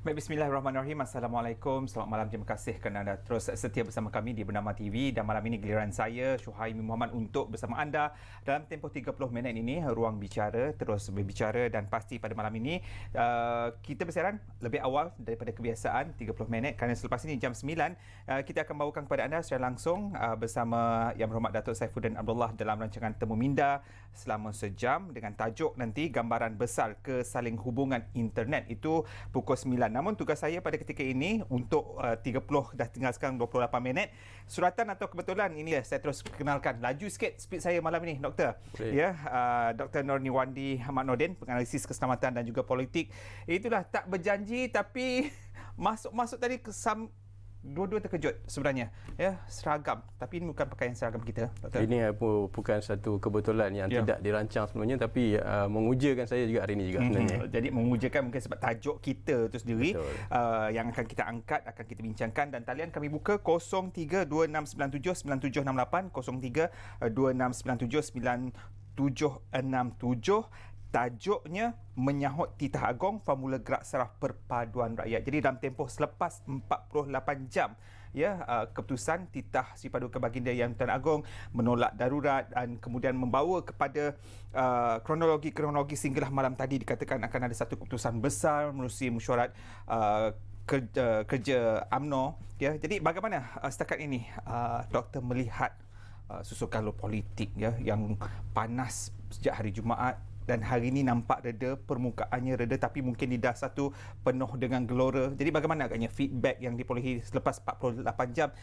Baik, bismillahirrahmanirrahim. Assalamualaikum. Selamat malam. Terima kasih kerana anda terus setia bersama kami di Bernama TV. Dan malam ini giliran saya, Syuhaimi Muhammad, untuk bersama anda dalam tempoh 30 minit ini, ruang bicara, terus berbicara. Dan pasti pada malam ini, kita bersiaran lebih awal daripada kebiasaan, 30 minit. Kerana selepas ini jam 9, kita akan bawakan kepada anda secara langsung bersama Yang Berhormat Datuk Saifuddin Abdullah dalam rancangan Temu Minda selama sejam dengan tajuk nanti Gambaran Besar Kesaling Hubungan Internet. Itu pukul 9. Namun tugas saya pada ketika ini untuk 30 dah tinggal sekarang 28 minit. Suratan atau kebetulan ini saya terus kenalkan. Laju sikit speed saya malam ini, Doktor. Ya, Dr. Norni Wandi Ahmad Nordin, penganalisis keselamatan dan juga politik. Itulah tak berjanji tapi masuk tadi dua-dua terkejut sebenarnya. Ya, seragam. Tapi ini bukan pakaian seragam kita, Doktor. Ini bukan satu kebetulan yang tidak dirancang sebelumnya, tapi mengujakan saya juga hari ini juga sebenarnya. Jadi mengujakan mungkin sebab tajuk kita itu sendiri yang akan kita angkat, akan kita bincangkan. Dan talian kami buka 0326979768, 0326979767. Tajuknya menyahut titah agong formula gerak saraf perpaduan rakyat. Jadi dalam tempoh selepas 48 jam keputusan titah Si Paduka Baginda Yang Tuan Agong menolak darurat dan kemudian membawa kepada kronologi sehinggalah malam tadi dikatakan akan ada satu keputusan besar menerusi mesyuarat kerja UMNO. Jadi bagaimana setakat ini Doktor melihat susukan politik yang panas sejak hari Jumaat, dan hari ini nampak reda, permukaannya reda, tapi mungkin lidah satu penuh dengan gelora. Jadi bagaimana agaknya feedback yang diperolehi selepas 48 jam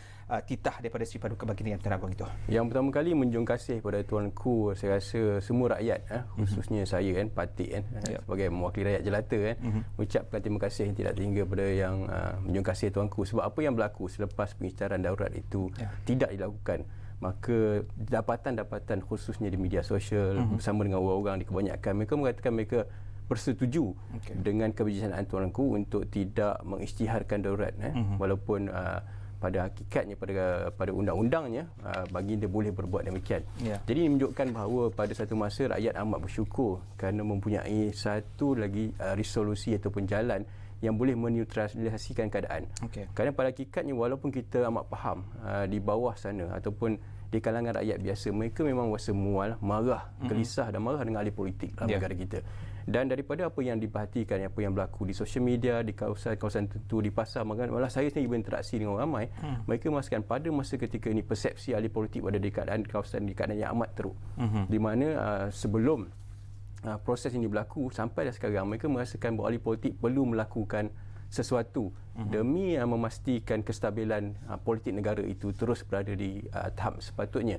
titah daripada Si Paduka Baginda Yang Tuan Agong itu? Yang pertama kali menjunjung kasih kepada Tuanku, saya rasa semua rakyat, khususnya saya Patik sebagai mewakili rakyat jelata mengucapkan terima kasih yang tidak terhingga pada yang menjunjung kasih Tuanku, sebab apa yang berlaku selepas pengisytiharan darurat itu tidak dilakukan, maka dapatan-dapatan khususnya di media sosial bersama dengan orang-orang di kebanyakan, mereka mengatakan mereka bersetuju dengan kebijaksanaan Tuanku untuk tidak mengisytiharkan darurat, walaupun pada hakikatnya pada undang-undangnya baginda boleh berbuat demikian. Jadi ini menunjukkan bahawa pada satu masa rakyat amat bersyukur kerana mempunyai satu lagi resolusi ataupun jalan yang boleh meneutralisasikan keadaan. Kerana pada hakikatnya walaupun kita amat faham di bawah sana ataupun di kalangan rakyat biasa, mereka memang rasa mual, marah, gelisah dan marah dengan ahli politik dalam negara kita. Dan daripada apa yang diperhatikan, apa yang berlaku di sosial media, di kawasan tertentu, di pasar, malah saya sendiri berinteraksi dengan orang ramai, mereka merasakan pada masa ketika ini persepsi ahli politik pada di kawasan yang amat teruk. Di mana sebelum proses ini berlaku sampai dah sekarang, mereka merasakan bahawa ahli politik perlu melakukan sesuatu demi memastikan kestabilan politik negara itu terus berada di tahap sepatutnya.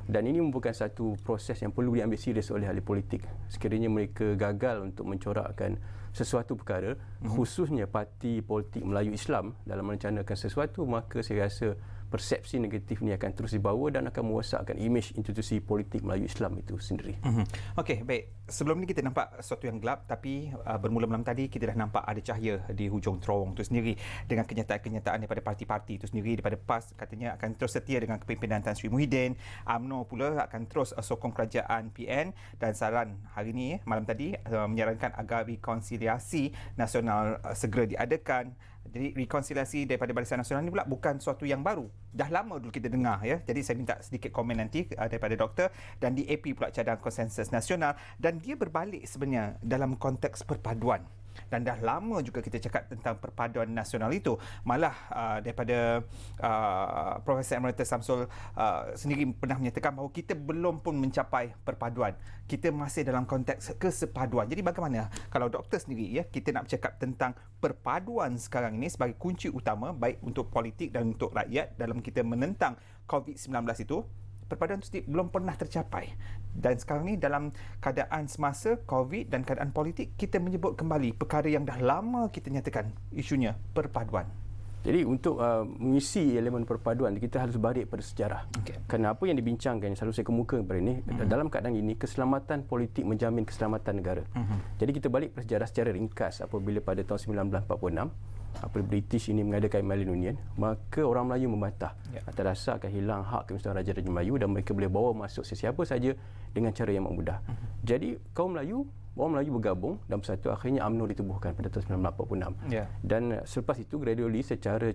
Dan ini merupakan satu proses yang perlu diambil serius oleh ahli politik. Sekiranya mereka gagal untuk mencorakkan sesuatu perkara, khususnya parti politik Melayu Islam dalam merencanakan sesuatu, maka saya rasa persepsi negatif ini akan terus dibawa dan akan merosakkan imej institusi politik Melayu Islam itu sendiri. Okey, baik. Sebelum ni kita nampak sesuatu yang gelap, tapi bermula malam tadi kita dah nampak ada cahaya di hujung terowong itu sendiri dengan kenyataan-kenyataan daripada parti-parti itu sendiri. Daripada PAS katanya akan terus setia dengan kepimpinan Tan Sri Muhyiddin. UMNO pula akan terus sokong kerajaan PN, dan saran hari ini malam tadi menyarankan agar rekonsiliasi nasional segera diadakan. Jadi rekonsiliasi daripada Barisan Nasional ini pula bukan sesuatu yang baru. Dah lama dulu kita dengar Jadi saya minta sedikit komen nanti daripada doktor. Dan DAP pula cadang konsensus nasional, dan dia berbalik sebenarnya dalam konteks perpaduan. Dan dah lama juga kita cakap tentang perpaduan nasional itu. Malah daripada Profesor Emeritus Samsul sendiri pernah menyatakan bahawa kita belum pun mencapai perpaduan. Kita masih dalam konteks kesepaduan. Jadi bagaimana kalau doktor sendiri kita nak bercakap tentang perpaduan sekarang ini sebagai kunci utama baik untuk politik dan untuk rakyat dalam kita menentang COVID-19 itu? Perpaduan itu belum pernah tercapai. Dan sekarang ni dalam keadaan semasa COVID dan keadaan politik, kita menyebut kembali perkara yang dah lama kita nyatakan isunya, perpaduan. Jadi untuk mengisi elemen perpaduan, kita harus balik pada sejarah. Kerana apa yang dibincangkan, selalu saya kemukakan pada ini, dalam keadaan ini, keselamatan politik menjamin keselamatan negara. Jadi kita balik pada sejarah secara ringkas. Apabila pada tahun 1946, apabila British ini mengadakan Malian Union, maka orang Melayu membantah atas dasar akan hilang hak kebesaran Raja-Raja Melayu dan mereka boleh bawa masuk sesiapa saja dengan cara yang mudah. Jadi kaum Melayu orang Melayu bergabung dan bersatu, akhirnya UMNO ditubuhkan pada tahun 1946. Dan selepas itu gradually secara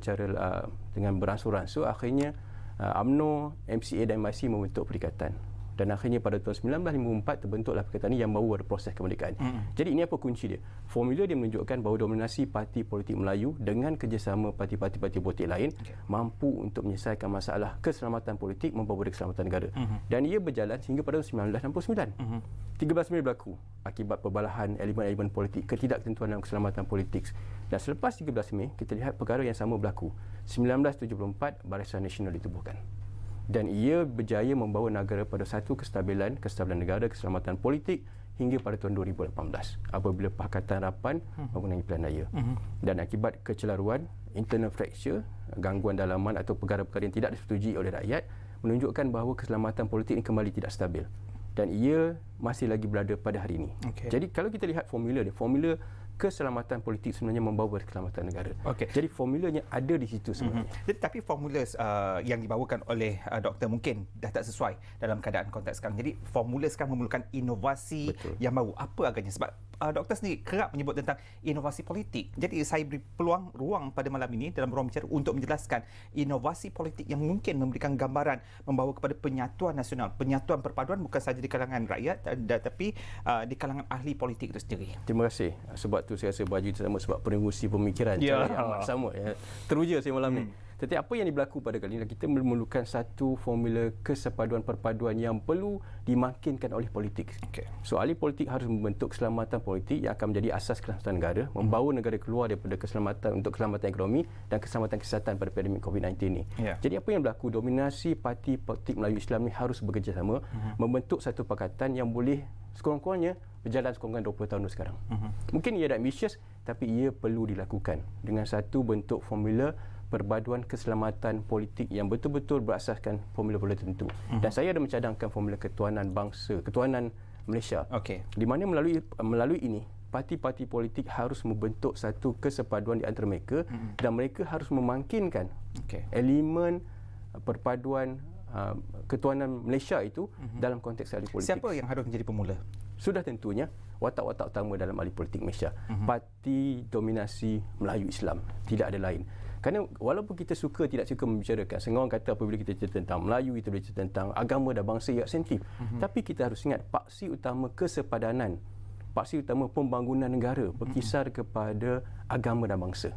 dengan beransur-ansur akhirnya UMNO, MCA dan MIC membentuk perikatan. Dan akhirnya pada tahun 1954 terbentuklah perikatan ini yang baru ada proses kemerdekaan. Jadi ini apa kunci dia? Formula dia menunjukkan bahawa dominasi parti politik Melayu dengan kerjasama parti-parti politik lain mampu untuk menyelesaikan masalah keselamatan politik membawa kepada keselamatan negara. Dan ia berjalan sehingga pada tahun 1969. 13 Mei berlaku akibat perbalahan elemen-elemen politik, ketidaktentuan dalam keselamatan politik. Dan selepas 13 Mei, kita lihat perkara yang sama berlaku. 1974, Barisan Nasional ditubuhkan. Dan ia berjaya membawa negara pada satu kestabilan negara, keselamatan politik hingga pada tahun 2018 apabila Pakatan Harapan mempunyai pilihan raya. Dan akibat kecelaruan, internal fracture, gangguan dalaman atau perkara-perkara yang tidak disetujui oleh rakyat menunjukkan bahawa keselamatan politik ini kembali tidak stabil. Dan ia masih lagi berada pada hari ini. Jadi kalau kita lihat formula keselamatan politik sebenarnya membawa keselamatan negara. Jadi formulanya ada di situ sebenarnya. Jadi tapi formula yang dibawakan oleh doktor mungkin dah tak sesuai dalam keadaan konteks sekarang. Jadi formula sekarang memerlukan inovasi yang baru. Apa agaknya? Sebab doktor sendiri kerap menyebut tentang inovasi politik. Jadi saya beri ruang pada malam ini dalam ruang bicara untuk menjelaskan inovasi politik yang mungkin memberikan gambaran membawa kepada penyatuan nasional, penyatuan perpaduan bukan sahaja di kalangan rakyat tetapi di kalangan ahli politik itu sendiri. Terima kasih. Sebab tu saya rasa baju sama sebab pengurusi pemikiran cara yang amat sama. Teruja saya malam ni. Tetapi apa yang berlaku pada kali ini, kita memerlukan satu formula kesepaduan perpaduan yang perlu dimakinkan oleh politik. So ahli politik harus membentuk keselamatan politik yang akan menjadi asas keselamatan negara, membawa negara keluar daripada keselamatan untuk keselamatan ekonomi dan keselamatan kesihatan pada pandemik COVID-19 ini. Jadi apa yang berlaku, dominasi parti politik Melayu Islam ni harus bekerjasama membentuk satu pakatan yang boleh sekurang-kurangnya berjalan sekurang-kurangnya 20 tahun sekarang. Mungkin ia ada ambitious, tapi ia perlu dilakukan dengan satu bentuk formula perpaduan keselamatan politik yang betul-betul berasaskan formula-formula tertentu. Dan saya ada mencadangkan formula ketuanan bangsa, ketuanan Malaysia. Di mana melalui ini parti-parti politik harus membentuk satu kesepaduan di antara mereka dan mereka harus memangkinkan elemen perpaduan ketuanan Malaysia itu dalam konteks ahli politik. Siapa yang harus menjadi pemula? Sudah tentunya watak-watak utama dalam ahli politik Malaysia. Parti dominasi Melayu Islam, tidak ada lain. Kerana walaupun kita suka tidak suka membicarakan, setengah orang kata apabila kita cerita tentang Melayu, kita bercerita tentang agama dan bangsa ia sensitif. Tapi kita harus ingat paksi utama kesepadanan, paksi utama pembangunan negara berkisar kepada agama dan bangsa.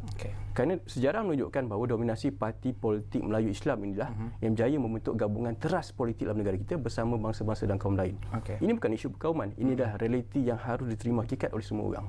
Kerana sejarah menunjukkan bahawa dominasi parti politik Melayu Islam inilah yang berjaya membentuk gabungan teras politik dalam negara kita bersama bangsa-bangsa dan kaum lain. Ini bukan isu perkauman, ini adalah realiti yang harus diterima hakikat oleh semua orang.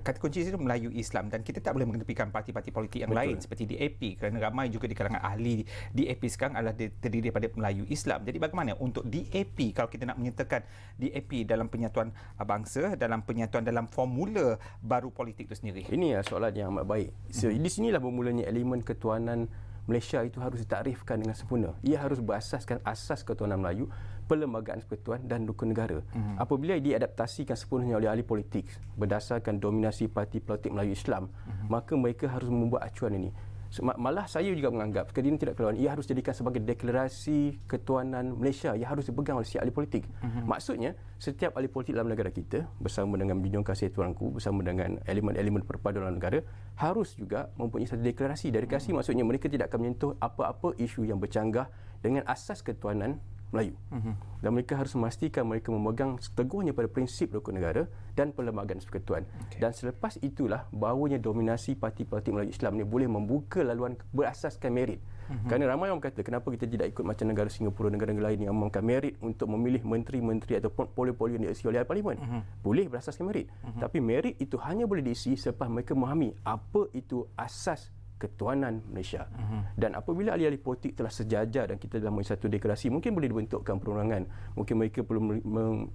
Kata kunci itu Melayu Islam dan kita tak boleh mengetepikan parti-parti politik yang lain seperti DAP kerana ramai juga di kalangan ahli DAP sekarang adalah terdiri daripada Melayu Islam. Jadi bagaimana untuk DAP kalau kita nak menyertakan DAP dalam penyatuan bangsa, dalam penyatuan dalam formula baru politik itu sendiri? Ini soalan yang amat baik. Di sinilah bermulanya elemen ketuanan Malaysia itu harus ditarifkan dengan sempurna. Ia harus berasaskan asas ketuanan Melayu, perlembagaan persekutuan dan rukun negara. Apabila diadaptasikan sepenuhnya oleh ahli politik berdasarkan dominasi parti politik Melayu Islam, maka mereka harus membuat acuan ini. Malah saya juga menganggap sekali ini tidak keluar, ia harus jadikan sebagai deklarasi ketuanan Malaysia yang harus dipegang oleh setiap ahli politik. Maksudnya setiap ahli politik dalam negara kita bersama dengan Bidang Kasih Tuanku, bersama dengan elemen-elemen perpaduan dalam negara harus juga mempunyai satu deklarasi. Deklarasi maksudnya mereka tidak akan menyentuh apa-apa isu yang bercanggah dengan asas ketuanan Melayu. Dan mereka harus memastikan mereka memegang teguhnya pada prinsip rukun negara dan perlembagaan persekutuan. Dan selepas itulah bahawanya dominasi parti politik Melayu Islam ni boleh membuka laluan berasaskan merit. Kerana ramai orang kata kenapa kita tidak ikut macam negara Singapura, negara-negara lain yang memakan merit untuk memilih menteri-menteri atau portfolio yang diisi oleh parlimen. Boleh berasaskan merit. Tapi merit itu hanya boleh diisi selepas mereka memahami apa itu asas ketuanan Malaysia. Dan apabila ahli-ahli politik telah sejajar dan kita dalam satu deklarasi, mungkin boleh dibentukkan perorangan. Mungkin mereka perlu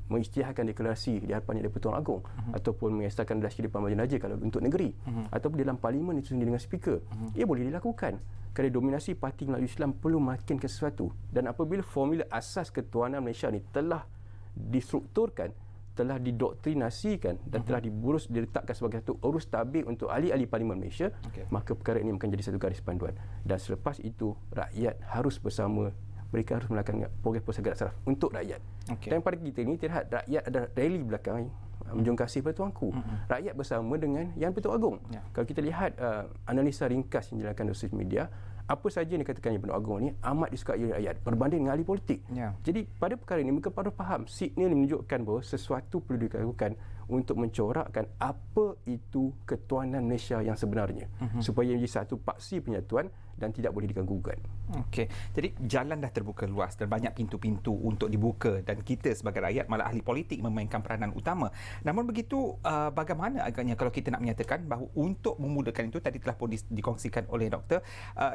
mengisytiharkan deklarasi di hadapan Yang di-Pertuan Agong ataupun mengesahkan dasar di Dewan Majlis kalau untuk negeri ataupun dalam parlimen itu sendiri dengan speaker. Ia boleh dilakukan. Kerana dominasi parti Melayu Islam perlu makin ke sesuatu. Dan apabila formula asas ketuanan Malaysia ni telah distrukturkan, telah didoktrinasikan dan telah diletakkan sebagai satu urus tabik untuk ahli-ahli Parlimen Malaysia, maka perkara ini akan jadi satu garis panduan. Dan selepas itu, rakyat harus bersama, mereka harus melakukan program-program gerak saraf untuk rakyat. Dan pada kita ini, terlihat rakyat ada rally belakang menjunjung kasih pada tuanku. Rakyat bersama dengan Yang Pertuan Agong. Kalau kita lihat analisa ringkas yang dilakukan oleh sosial media, apa saja yang dikatakan Yang Pertuan Agong ni amat disukai oleh rakyat berbanding dengan ahli politik. Jadi pada perkara ini mereka perlu faham signal ini menunjukkan bahawa sesuatu perlu dilakukan untuk mencorakkan apa itu ketuanan Malaysia yang sebenarnya, supaya menjadi satu paksi penyatuan dan tidak boleh diganggu-gugat. Okey. Jadi jalan dah terbuka luas dan banyak pintu-pintu untuk dibuka, dan kita sebagai rakyat, malah ahli politik memainkan peranan utama. Namun begitu, bagaimana agaknya kalau kita nak menyatakan bahawa untuk memudahkan itu, tadi telah pun dikongsikan oleh doktor,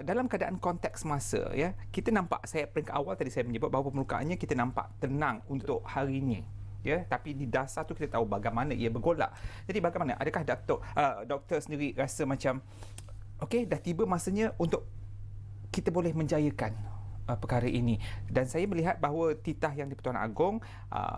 dalam keadaan konteks masa, ya, kita nampak, saya peringkat awal tadi saya menyebut bahawa permukaannya kita nampak tenang untuk hari ini. Ya, tapi di dasar tu kita tahu bagaimana ia bergolak. Jadi bagaimana? Adakah doktor sendiri rasa macam okey, dah tiba masanya untuk kita boleh menjayakan perkara ini? Dan saya melihat bahawa titah Yang di-Pertuan Agong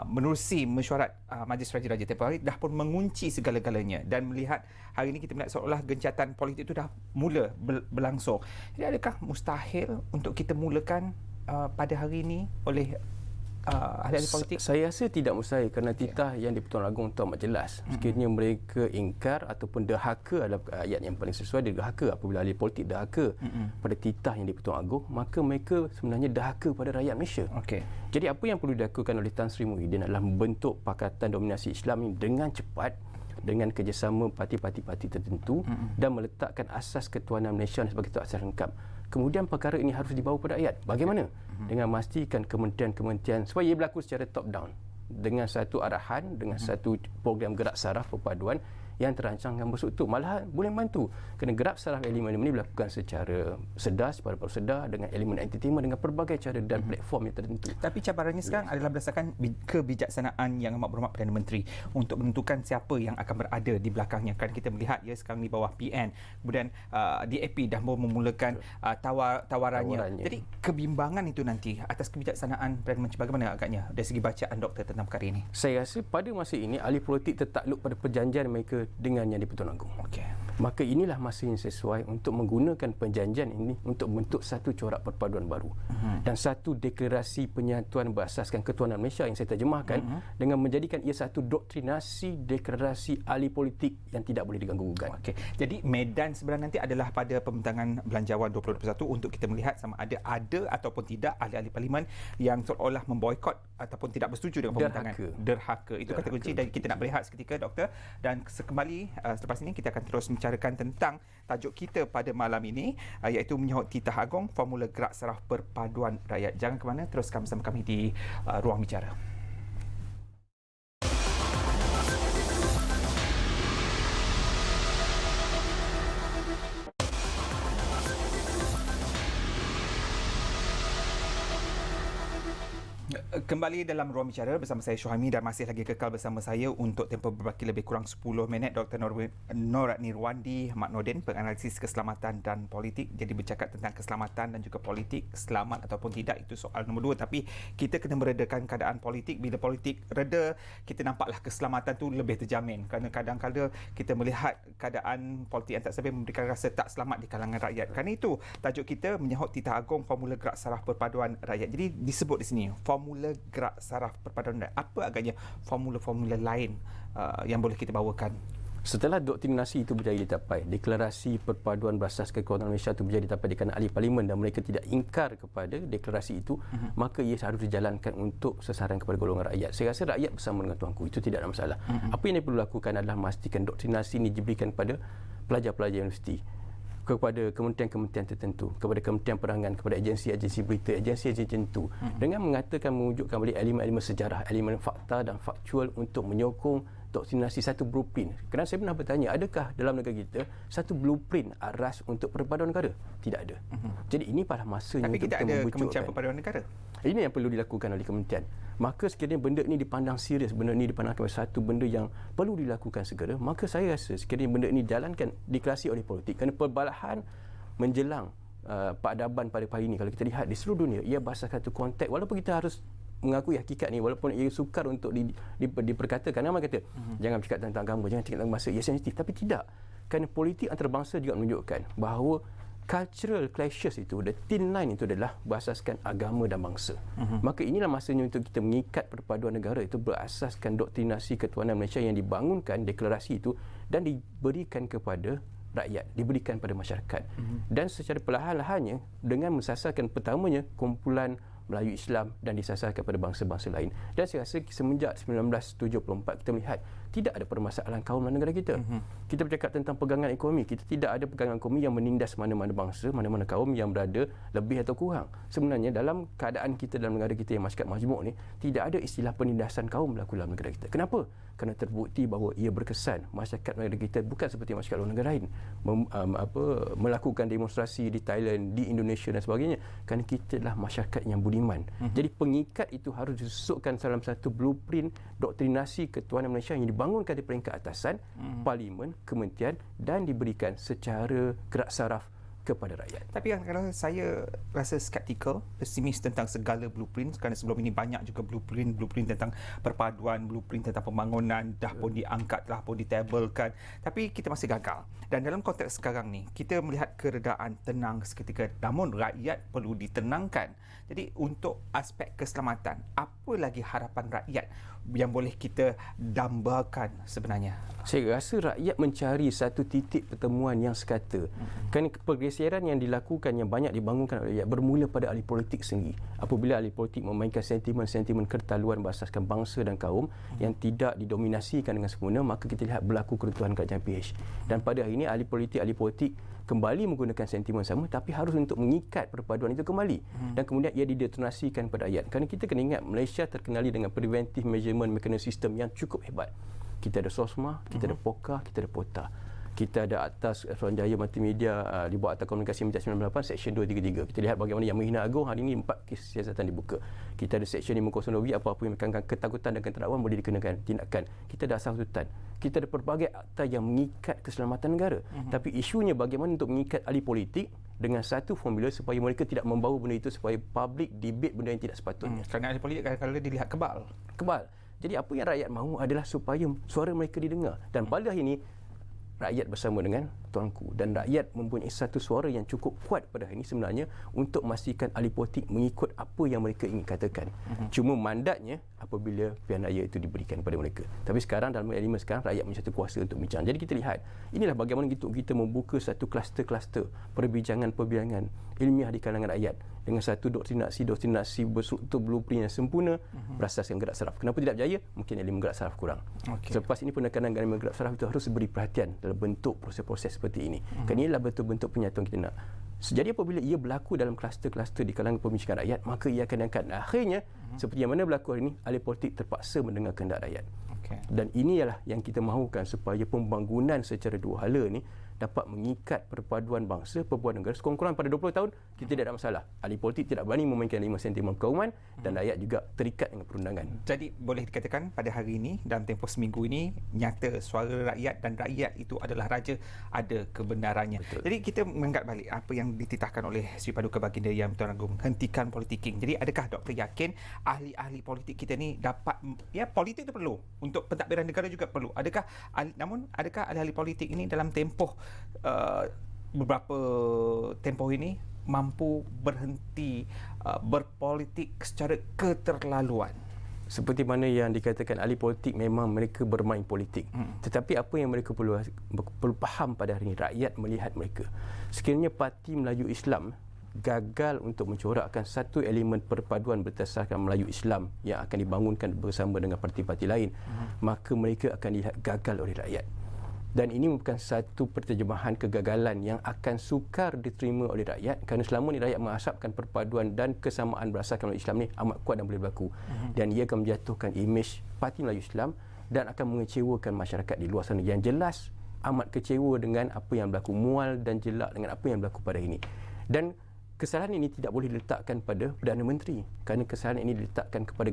menerusi mesyuarat Majlis Raja-Raja tempoh hari dah pun mengunci segala-galanya, dan melihat hari ini kita melihat seolah gencatan politik itu dah mula berlangsung. Jadi adakah mustahil untuk kita mulakan pada hari ini oleh ahli-ahli politik? Saya rasa tidak mustahil, kerana titah Yang di-Pertuan Agong itu amat jelas. Sekiranya mereka ingkar ataupun dahaka, adalah ayat yang paling sesuai, dia dahaka. Apabila ahli politik dahaka pada titah Yang di-Pertuan Agong, maka mereka sebenarnya dahaka pada rakyat Malaysia. Jadi apa yang perlu dilakukan oleh Tan Sri Muhyiddin adalah membentuk Pakatan Dominasi Islam ini dengan cepat, dengan kerjasama parti-parti tertentu, dan meletakkan asas ketuanan Malaysia sebagai satu asas lengkap. Kemudian perkara ini harus dibawa pada rakyat. Bagaimana? Dengan memastikan kementerian-kementerian supaya ia berlaku secara top down, dengan satu arahan, dengan satu program gerak saraf perpaduan yang terancang dengan berstruktur. Malahan boleh membantu, kerana gerak saraf elemen ini dilakukan secara sedar, secara sedar, dengan elemen entertainment, dengan pelbagai cara dan platform yang tertentu. Tapi cabarannya sekarang adalah berdasarkan kebijaksanaan Yang Amat Berhormat Perdana Menteri untuk menentukan siapa yang akan berada di belakangnya. Kan kita melihat ya sekarang di bawah PN, kemudian DAP dah memulakan tawarannya. Jadi kebimbangan itu nanti atas kebijaksanaan Perdana Menteri, bagaimana agaknya dari segi bacaan doktor tentang perkara ini? Saya rasa pada masa ini ahli politik tertakluk pada perjanjian mereka dengan Yang di-Pertuan Agong. Maka inilah masa yang sesuai untuk menggunakan perjanjian ini untuk membentuk satu corak perpaduan baru dan satu deklarasi penyatuan berasaskan ketuanan Malaysia yang saya terjemahkan dengan menjadikan ia satu doktrinasi deklarasi ahli politik yang tidak boleh diganggu-gugat. Jadi medan sebenarnya nanti adalah pada pembentangan Belanjawan 2021 untuk kita melihat sama ada ataupun tidak ahli-ahli parlimen yang seolah memboikot ataupun tidak bersetuju dengan pembentangan. Derhaka. Itu kata kunci, dan kita nak berehat seketika, doktor, dan kembali selepas ini kita akan terus membicarakan tentang tajuk kita pada malam ini, iaitu menyahut titah Agong, formula gerak saraf perpaduan rakyat. Jangan ke mana, teruskan bersama kami di Ruang Bicara. Kembali dalam Ruang Bicara bersama saya Syuhaimi, dan masih lagi kekal bersama saya untuk tempoh berbaki lebih kurang 10 minit Dr. Nor Nirwandi Mat Nordin, penganalisis keselamatan dan politik. Jadi bercakap tentang keselamatan dan juga politik, selamat ataupun tidak itu soal nombor 2, tapi kita kena meredakan keadaan politik. Bila politik reda, kita nampaklah keselamatan tu lebih terjamin, kerana kadang-kadang kita melihat keadaan politik yang tak stabil memberikan rasa tak selamat di kalangan rakyat. Kerana itu tajuk kita menyahut titah Agong, formula gerak saraf perpaduan rakyat. Jadi disebut di sini formula gerak saraf perpaduan rakyat. Apa agaknya formula-formula lain yang boleh kita bawakan? Setelah doktrinasi itu berjaya dicapai, deklarasi perpaduan berasaskan ketuanan Malaysia itu berjaya dicapai di kalangan ahli parlimen dan mereka tidak ingkar kepada deklarasi itu, maka ia harus dijalankan untuk sasaran kepada golongan rakyat. Saya rasa rakyat bersama dengan tuanku, itu tidak ada masalah. Apa yang perlu lakukan adalah memastikan doktrinasi ini diberikan kepada pelajar-pelajar universiti, kepada kementerian-kementerian tertentu, kepada kementerian perangan, kepada agensi-agensi berita, agensi-agensi tertentu, dengan mengatakan, mewujudkan balik elemen-elemen sejarah, elemen fakta dan faktual untuk menyokong doktrinasi satu blueprint. Kerana saya pernah bertanya, adakah dalam negara kita satu blueprint aras untuk perpaduan negara? Tidak ada. Jadi ini pada masanya tapi untuk kita ada Kementerian Perpaduan Negara. Ini yang perlu dilakukan oleh kementerian. Maka sekiranya benda ini dipandang serius, benda ini dipandang sebagai satu benda yang perlu dilakukan segera, maka saya rasa sekiranya benda ini dijalankan, deklarasi oleh politik. Kerana perbalahan menjelang peradaban pada hari ini, kalau kita lihat di seluruh dunia, ia bahasa satu konteks, walaupun kita harus mengakui hakikat ni, walaupun ia sukar untuk diperkatakan. Nama kata jangan bercakap tentang agama, jangan cakap tentang bahasa, ia sensitif, tapi tidak, kerana politik antarabangsa juga menunjukkan bahawa cultural clashes itu, the thin line itu adalah berasaskan agama dan bangsa. Maka inilah masanya untuk kita mengikat perpaduan negara itu berasaskan doktrinasi ketuhanan Malaysia yang dibangunkan, deklarasi itu, dan diberikan kepada rakyat, diberikan pada masyarakat. Dan secara perlahan-lahannya dengan mensasarkan pertamanya kumpulan Melayu Islam dan disasarkan kepada bangsa-bangsa lain. Dan saya rasa semenjak 1974 kita melihat tidak ada permasalahan kaum dalam negara kita. Kita bercakap tentang pegangan ekonomi, kita tidak ada pegangan ekonomi yang menindas mana-mana bangsa, mana-mana kaum yang berada lebih atau kurang. Sebenarnya dalam keadaan kita dalam negara kita yang masyarakat majmuk ni, tidak ada istilah penindasan kaum berlaku dalam negara kita. Kenapa? Kerana terbukti bahawa ia berkesan. Masyarakat negara kita bukan seperti masyarakat luar negara lain melakukan demonstrasi di Thailand, di Indonesia dan sebagainya, kerana kita adalah masyarakat yang budiman. Jadi pengikat itu harus disusukkan dalam satu blueprint doktrinasi ketuhanan Malaysia yang dibangunkan di peringkat atasan, parlimen, kementerian, dan diberikan secara gerak saraf kepada rakyat. Tapi kadang-kadang saya rasa skeptikal, pesimis tentang segala blueprint, kerana sebelum ini banyak juga blueprint tentang perpaduan, blueprint tentang pembangunan dah pun diangkat, dah pun ditabelkan, tapi kita masih gagal. Dan dalam konteks sekarang ni, kita melihat keredaan tenang seketika, namun rakyat perlu ditenangkan. Jadi untuk aspek keselamatan, apa lagi harapan rakyat yang boleh kita dambakan sebenarnya? Saya rasa rakyat mencari satu titik pertemuan yang sekata. Kerana pergeseran yang dilakukan, yang banyak dibangunkan oleh rakyat bermula pada ahli politik sendiri. Apabila ahli politik memainkan sentimen-sentimen kertaluan berasaskan bangsa dan kaum yang tidak didominasikan dengan sempurna, maka kita lihat berlaku keruntuhan kerajaan PH. Dan pada hari ini ahli politik kembali menggunakan sentimen sama, tapi harus untuk mengikat perpaduan itu kembali. Dan kemudian ia didetonasikan pada rakyat. Kerana kita kena ingat, Malaysia terkenali dengan preventive measurement mechanism system yang cukup hebat. Kita ada SOSMA, kita ada POKA, kita ada POTA. Kita ada Atas Suruhanjaya Multimedia di bawah Akta Komunikasi Minta 98, Seksyen 233. Kita lihat bagaimana Yang Menghina Agong hari ini 4 kes siasatan dibuka. Kita ada Seksyen 502, apa-apa yang menekankan ketakutan dan ketidakwan boleh dikenakan tindakan. Kita ada Asas Hutan. Kita ada pelbagai akta yang mengikat keselamatan negara. Tapi isunya bagaimana untuk mengikat ahli politik dengan satu formula supaya mereka tidak membawa benda itu, supaya public debate benda yang tidak sepatutnya. Kerana ahli politik kadang-kadang dilihat kebal. Jadi apa yang rakyat mahu adalah supaya suara mereka didengar. Dan pada hari ini rakyat bersama dengan tuanku, dan rakyat mempunyai satu suara yang cukup kuat pada hari ini sebenarnya untuk memastikan ahli politik mengikut apa yang mereka ingin katakan. Cuma mandatnya apabila pilihan raya itu diberikan kepada mereka. Tapi sekarang dalam elemen sekarang rakyat punya satu kuasa untuk bincang. Jadi kita lihat inilah bagaimana kita membuka satu kluster-kluster perbincangan ilmiah di kalangan rakyat dengan satu doktrinasi berstruktur blueprint yang sempurna berasaskan gerak saraf. Kenapa tidak berjaya? Mungkin elemen gerak saraf kurang. Selepas ini penekanan elemen gerak saraf itu harus beri perhatian dalam bentuk proses-proses seperti ini. Kerana inilah bentuk-bentuk penyatuan kita nak. Jadi apabila ia berlaku dalam kluster-kluster di kalangan pembincangan rakyat, maka ia akan angkat. Akhirnya, seperti yang mana berlaku hari ini, ahli politik terpaksa mendengar kehendak rakyat. Dan inilah yang kita mahukan supaya pembangunan secara dua hala ni dapat mengikat perpaduan bangsa, perpaduan negara. Sekurang-kurang pada 20 tahun, kita tidak ada masalah. Ahli politik tidak berani memainkan 5 sentimen kauman dan rakyat juga terikat dengan perundangan. Jadi boleh dikatakan pada hari ini, dalam tempoh seminggu ini, nyata suara rakyat dan rakyat itu adalah raja, ada kebenarannya. Betul. Jadi kita menganggap balik apa yang dititahkan oleh Sri Paduka Baginda Yang Tuan Agong, hentikan politiking. Jadi adakah doktor yakin ahli-ahli politik kita ni dapat, ya politik itu perlu, untuk pentadbiran negara juga perlu. Namun adakah ahli-ahli politik ini dalam tempoh beberapa tempoh ini mampu berhenti berpolitik secara keterlaluan? Seperti mana yang dikatakan ahli politik, memang mereka bermain politik. Tetapi apa yang mereka perlu faham pada hari ini, rakyat melihat mereka. Sekiranya Parti Melayu Islam gagal untuk mencorakkan satu elemen perpaduan berdasarkan Melayu Islam yang akan dibangunkan bersama dengan parti-parti lain, maka mereka akan dilihat gagal oleh rakyat. Dan ini merupakan satu perterjemahan kegagalan yang akan sukar diterima oleh rakyat, kerana selama ini rakyat mengasapkan perpaduan dan kesamaan berasaskan Melayu Islam ni amat kuat dan boleh berlaku. Dan ia akan menjatuhkan imej Parti Melayu Islam dan akan mengecewakan masyarakat di luar sana yang jelas amat kecewa dengan apa yang berlaku, mual dan jelak dengan apa yang berlaku pada ini. Dan kesalahan ini tidak boleh diletakkan pada Perdana Menteri, kerana kesalahan ini diletakkan kepada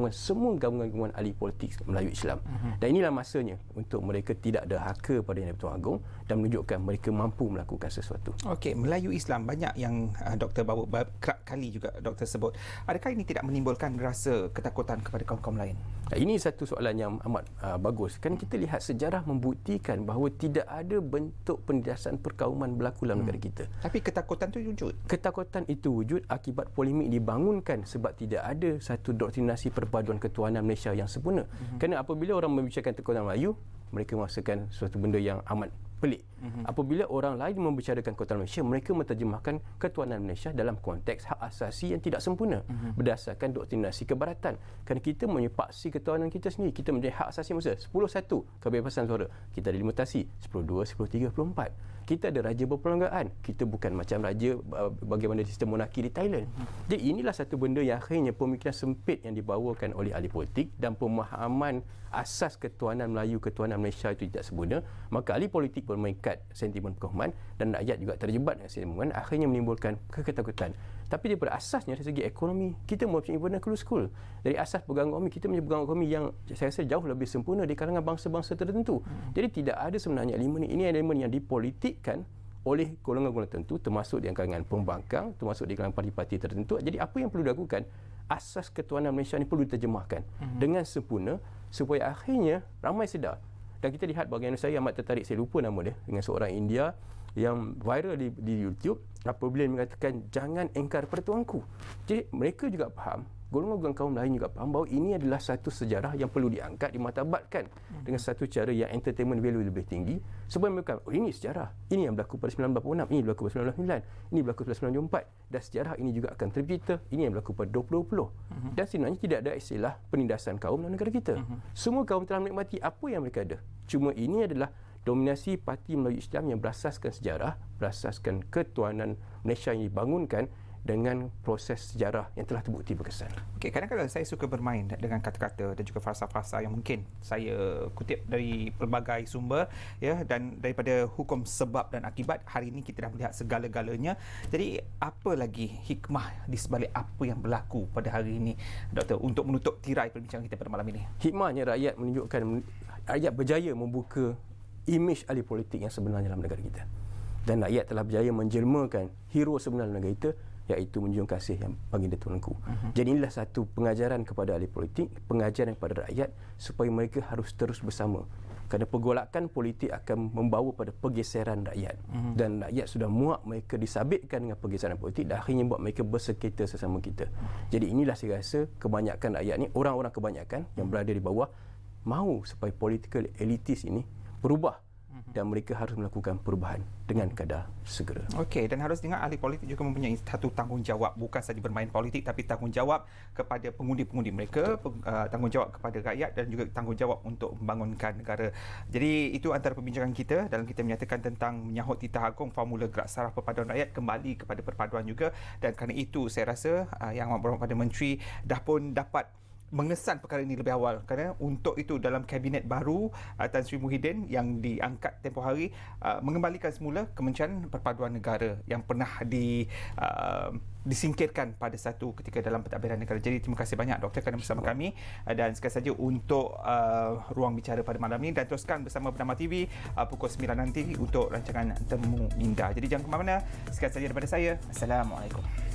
semua gabungan ahli politik Melayu Islam. Dan inilah masanya untuk mereka tidak ada haka pada Yang di-Pertuan Agong dan menunjukkan mereka mampu melakukan sesuatu. Okey, Melayu Islam banyak yang doktor bawa kerap kali juga doktor sebut. Adakah ini tidak menimbulkan rasa ketakutan kepada kaum-kaum lain? Ini satu soalan yang amat bagus. Kan kita lihat sejarah membuktikan bahawa tidak ada bentuk penindasan perkauman berlaku dalam negara kita. Tapi ketakutan itu wujud. Ketakutan itu wujud akibat polemik dibangunkan sebab tidak ada satu doktrinasi perpaduan ketuhanan Malaysia yang sempurna. Kerana apabila orang membicarakan ketuhanan Melayu, mereka merasakan suatu benda yang amat pelik. Apabila orang lain membicarakan ketuhanan Malaysia, mereka menterjemahkan ketuhanan Malaysia dalam konteks hak asasi yang tidak sempurna berdasarkan doktrinasi kebaratan. Kerana kita menyepaksi ketuhanan kita sendiri, kita menjadi hak asasi manusia. 10-1 kebebasan suara, kita ada limitasi 10-2, 10-3, 10-4. Kita ada raja berperlembagaan. Kita bukan macam raja bagaimana sistem monarki di Thailand. Jadi inilah satu benda yang akhirnya pemikiran sempit yang dibawakan oleh ahli politik dan pemahaman asas ketuhanan Melayu, ketuhanan Malaysia itu tidak sempurna. Maka ahli politik bermaikat sentimen perkauman dan rakyat juga terjebak dengan sentimen, akhirnya menimbulkan ketakutan. Tapi daripada asasnya dari segi ekonomi, kita mempunyai vernacular school. Dari asas pegangan ekonomi, kita mempunyai pegangan ekonomi yang saya rasa jauh lebih sempurna di kalangan bangsa-bangsa tertentu. Jadi tidak ada sebenarnya elemen ini elemen yang dipolitikkan oleh golongan-golongan tertentu, termasuk di kalangan pembangkang, termasuk di kalangan parti-parti tertentu. Jadi apa yang perlu dilakukan, asas ketuhanan Malaysia ini perlu diterjemahkan dengan sempurna supaya akhirnya ramai sedar. Dan kita lihat bagaimana saya amat tertarik, saya lupa nama dia, dengan seorang India yang viral di YouTube apabila dia mengatakan jangan engkar pertuanku. Jadi mereka juga faham, golongan-golongan kaum lain juga faham bahawa ini adalah satu sejarah yang perlu diangkat, dimartabatkan dengan satu cara yang entertainment value lebih tinggi supaya mereka, ini sejarah, ini yang berlaku pada 1946, ini berlaku pada 1999, ini berlaku pada 1994 dan sejarah ini juga akan tercipta, ini yang berlaku pada 2020. Dan sebenarnya tidak ada istilah penindasan kaum dalam negara kita. Semua kaum telah menikmati apa yang mereka ada. Cuma ini adalah dominasi parti Melayu Islam yang berasaskan sejarah, berasaskan ketuhanan Malaysia yang dibangunkan dengan proses sejarah yang telah terbukti berkesan. Okey, kadang-kadang saya suka bermain dengan kata-kata dan juga frasa-frasa yang mungkin saya kutip dari pelbagai sumber, ya, dan daripada hukum sebab dan akibat. Hari ini kita dah melihat segala-galanya. Jadi apa lagi hikmah di sebalik apa yang berlaku pada hari ini, Doktor, untuk menutup tirai perbincangan kita pada malam ini? Hikmahnya rakyat menunjukkan, rakyat berjaya membuka imej ahli politik yang sebenarnya dalam negara kita. Dan rakyat telah berjaya menjelmakan hero sebenar dalam negara kita, iaitu menjunjung kasih yang baginda Tuanku. Jadi inilah satu pengajaran kepada ahli politik, pengajaran kepada rakyat supaya mereka harus terus bersama. Kerana pergolakan politik akan membawa pada pergeseran rakyat. Dan rakyat sudah muak mereka disabitkan dengan pergeseran politik dan akhirnya buat mereka bersekita sesama kita. Jadi inilah saya rasa kebanyakan rakyat ni, orang-orang kebanyakan yang berada di bawah, mahu supaya political elitis ini berubah dan mereka harus melakukan perubahan dengan kadar segera. Okey, dan harus ingat ahli politik juga mempunyai satu tanggungjawab, bukan saja bermain politik tapi tanggungjawab kepada pengundi-pengundi mereka, tanggungjawab kepada rakyat dan juga tanggungjawab untuk membangunkan negara. Jadi itu antara perbincangan kita dalam kita menyatakan tentang menyahut titah agung formula gerak saraf perpaduan rakyat kembali kepada perpaduan juga, dan kerana itu saya rasa Yang Amat Berhormat Perdana Menteri dah pun dapat mengesan perkara ini lebih awal, kerana untuk itu dalam kabinet baru Tan Sri Muhyiddin yang diangkat tempoh hari mengembalikan semula Kementerian Perpaduan Negara yang pernah disingkirkan pada satu ketika dalam pentadbiran negara. Jadi terima kasih banyak Doktor kerana bersama kami, dan sekali saja untuk ruang bicara pada malam ini, dan teruskan bersama Bernama TV pukul 9 nanti untuk rancangan Temu Minda. Jadi jangan ke mana-mana. Sekali saja daripada saya. Assalamualaikum.